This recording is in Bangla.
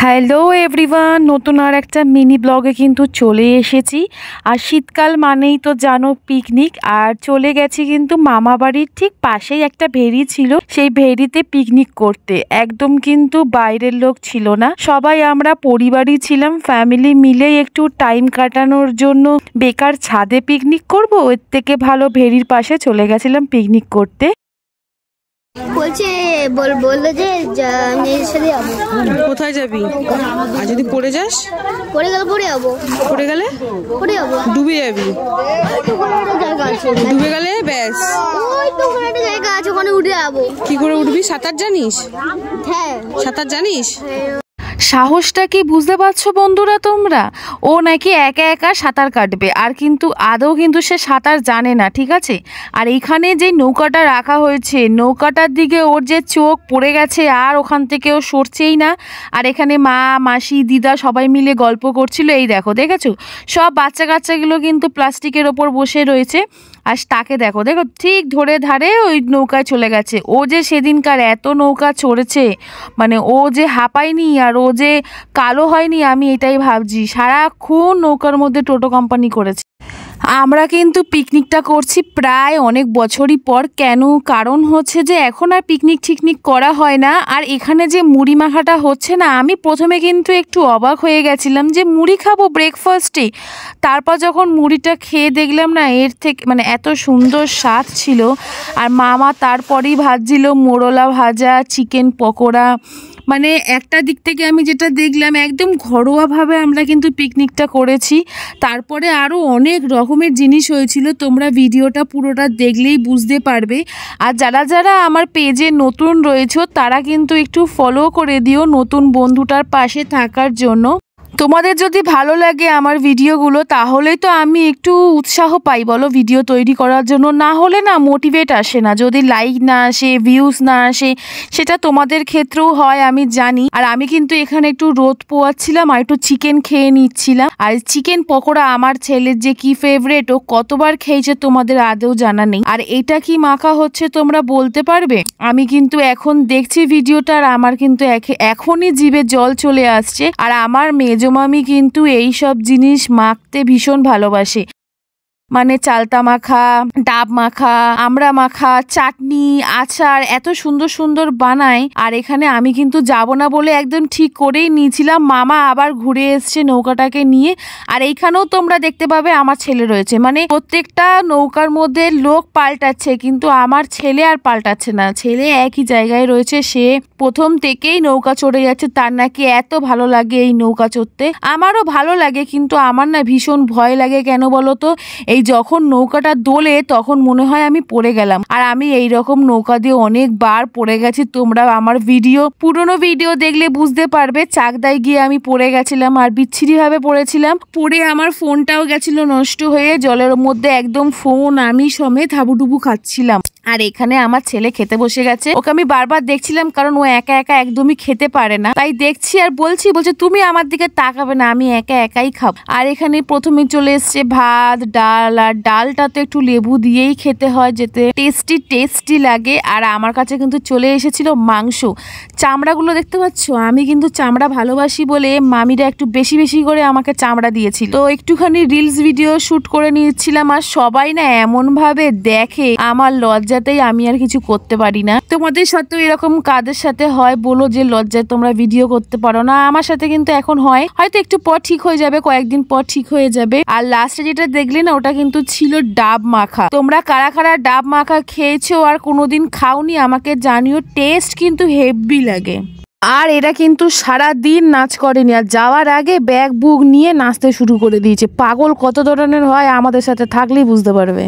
হ্যালো এভরিওয়ান, নতুন আর একটা মিনি ব্লগে কিন্তু চলে এসেছি। আর শীতকাল মানেই তো জানো পিকনিক। আর চলে গেছি কিন্তু মামা বাড়ির ঠিক পাশেই একটা ভেড়ি ছিল, সেই ভেড়িতে পিকনিক করতে। একদম কিন্তু বাইরের লোক ছিল না, সবাই আমরা পরিবারই ছিলাম, ফ্যামিলি মিলেই একটু টাইম কাটানোর জন্য বেকার ছাদে পিকনিক করব, এর থেকে ভালো ভেড়ির পাশে চলে গেছিলাম পিকনিক করতে। বলছে বললো যে নিজের সাথে যাবো। কোথায় যাবি? আর যদি পড়ে যাস? পড়ে গেলে পড়ে যাবো। পড়ে গেলে পড়ে যাবো। ডুবে যাবি? ডুবে গেলে ব্যাস, ওই তো ওখানে একটা জায়গা আছে, ওখানে উঠে যাবো। কি করে উঠবি? সাঁতার জানিস? হ্যাঁ সাঁতার জানিস? সাহসটা কি বুঝতে পারছো বন্ধুরা তোমরা? ও নাকি একা একা সাঁতার কাটবে, আর কিন্তু আদৌ কিন্তু সে সাঁতার জানে না, ঠিক আছে। আর এইখানে যে নৌকাটা রাখা হয়েছে, নৌকাটার দিকে ওর যে চোখ পড়ে গেছে, আর ওখান থেকে ও সরছেই না। আর এখানে মা, মাসি, দিদা সবাই মিলে গল্প করছিল। এই দেখো, দেখেছো সব বাচ্চা কাচ্চাগুলো কিন্তু প্লাস্টিকের ওপর বসে রয়েছে। আর তাকে দেখো দেখো ঠিক ধরে ধারে ওই নৌকায় চলে গেছে। ও যে সেদিনকার এত নৌকা চড়েছে, মানে ও যে হাঁপায়নি আর ও যে কালো হয়নি, আমি এটাই ভাবছি। সারাক্ষণ নৌকার মধ্যে টোটো কোম্পানি করেছে। আমরা কিন্তু পিকনিকটা করছি প্রায় অনেক বছরই পর। কেন? কারণ হচ্ছে যে এখন আর পিকনিক ঠিকনিক করা হয় না। আর এখানে যে মুড়ি মাখাটা হচ্ছে না, আমি প্রথমে কিন্তু একটু অবাক হয়ে গেছিলাম যে মুড়ি খাবো ব্রেকফাস্টে। তারপর যখন মুড়িটা খেয়ে দেখলাম না, এর থেকে মানে এত সুন্দর স্বাদ ছিল। আর মামা তারপরেই ভাজছিল মোরলা ভাজা, চিকেন পকোড়া। মানে একটা দিক থেকে আমি যেটা দেখলাম, একদম ঘরোয়াভাবে আমরা কিন্তু পিকনিকটা করেছি। তারপরে আরও অনেক রকমের জিনিস হয়েছিল, তোমরা ভিডিওটা পুরোটা দেখলেই বুঝতে পারবে। আর যারা যারা আমার পেজে নতুন রয়েছে তারা কিন্তু একটু ফলো করে দিও নতুন বন্ধুটার পাশে থাকার জন্য। তোমাদের যদি ভালো লাগে আমার ভিডিওগুলো, তাহলেই তো আমি একটু উৎসাহ পাই বলো ভিডিও তৈরি করার জন্য। না হলে না মোটিভেট আসে না, যদি লাইক না আসে, ভিউজ না আসে। সেটা তোমাদের ক্ষেত্রেও হয় আমি জানি। আর আমি কিন্তু এখানে একটু রোদ পোয়াচ্ছিলাম আর একটু চিকেন খেয়ে নিচ্ছিলাম। আর চিকেন পকোড়া আমার ছেলের যে কি ফেভারিট, ও কতবার খেয়েছে তোমাদের আদৌ জানা নেই। আর এটা কি মাখা হচ্ছে তোমরা বলতে পারবে? আমি কিন্তু এখন দেখছি ভিডিওটা, আর আমার কিন্তু এখনই জিভে জল চলে আসছে। আর আমার মেজমামি কিন্তু এই সব জিনিস মাখতে ভীষণ ভালোবাসে, মানে চালতা মাখা, ডাব মাখা, আমড়া মাখা, চাটনি, আচার এত সুন্দর সুন্দর বানায়। আর এখানে আমি কিন্তু যাব না বলে একদম ঠিক করেই নিয়েছিলাম। মামা আবার ঘুরে এসছে নৌকাটাকে নিয়ে। আর এইখানেও তোমরা দেখতে পাবে আমার ছেলে রয়েছে। মানে প্রত্যেকটা নৌকার মধ্যে লোক পাল্টাচ্ছে, কিন্তু আমার ছেলে আর পাল্টাচ্ছে না। ছেলে একই জায়গায় রয়েছে, সে প্রথম থেকেই নৌকা চড়ে যাচ্ছে। তার নাকি এত ভালো লাগে এই নৌকা চড়তে। আমারও ভালো লাগে, কিন্তু আমার না ভীষণ ভয় লাগে। কেন বলো তো? এই যখন নৌকাটা দোলে তখন মনে হয় আমি পড়ে গেলাম। আর আমি এই রকম নৌকা দিয়ে অনেকবার পড়ে গেছি। তোমরা আমার পুরনো ভিডিও দেখলে বুঝতে পারবে। চাকদায় গিয়ে আমি পড়ে গেছিলাম, আর বিচ্ছিরি ভাবে পড়েছিলাম। পড়ে আমার ফোনটাও গেছিল নষ্ট হয়ে জলের মধ্যে, একদম ফোন আমি সমেত হাবুডুবু খাচ্ছিলাম। আর এখানে আমার ছেলে খেতে বসে গেছে। ওকে আমি বারবার দেখছিলাম, কারণ ও একা একা একদমই খেতে পারে না। তাই দেখছি আর বলছে তুমি আমার দিকে তাকাবে না, আমি একা একাই খাবো। আর এখানে প্রথমে চলে এসছে ভাত, ডাল। আর ডালটা তো একটু লেবু দিয়েই খেতে হয়, যেতে টেস্টি লাগে। আর আমার কাছে কিন্তু চলে এসেছিল মাংস। চামড়াগুলো দেখতে পাচ্ছ? আমি কিন্তু চামড়া ভালোবাসি বলে মামিরা একটু বেশি বেশি করে আমাকে চামড়া দিয়েছিল। তো একটুখানি রিলস ভিডিও শুট করে নিচ্ছিলাম। আর সবাই না এমন ভাবে দেখে, আমার লজ্জাতেই আমি আর কিছু করতে পারি না। তোমাদের সাথেও এরকম কাদের সাথে হয় বলো, যে লজ্জায় তোমরা ভিডিও করতে পারো না? আমার সাথে কিন্তু এখন হয়, হয়তো একটু পর ঠিক হয়ে যাবে, কয়েকদিন পর ঠিক হয়ে যাবে। আর লাস্টে যেটা দেখলে না, ওটা কিন্তু ছিল ডাব মাখা। তোমরা কারা কারা ডাব মাখা খেয়েছো আর কোনোদিন খাওনি আমাকে জানিও। টেস্ট কিন্তু হেভি লাগে। আর এরা কিন্তু সারা দিন নাচ করেনি, আর যাওয়ার আগে ব্যাগ বুক নিয়ে নাচতে শুরু করে দিয়েছে। পাগল কত ধরনের হয় আমাদের সাথে থাকলেই বুঝতে পারবে।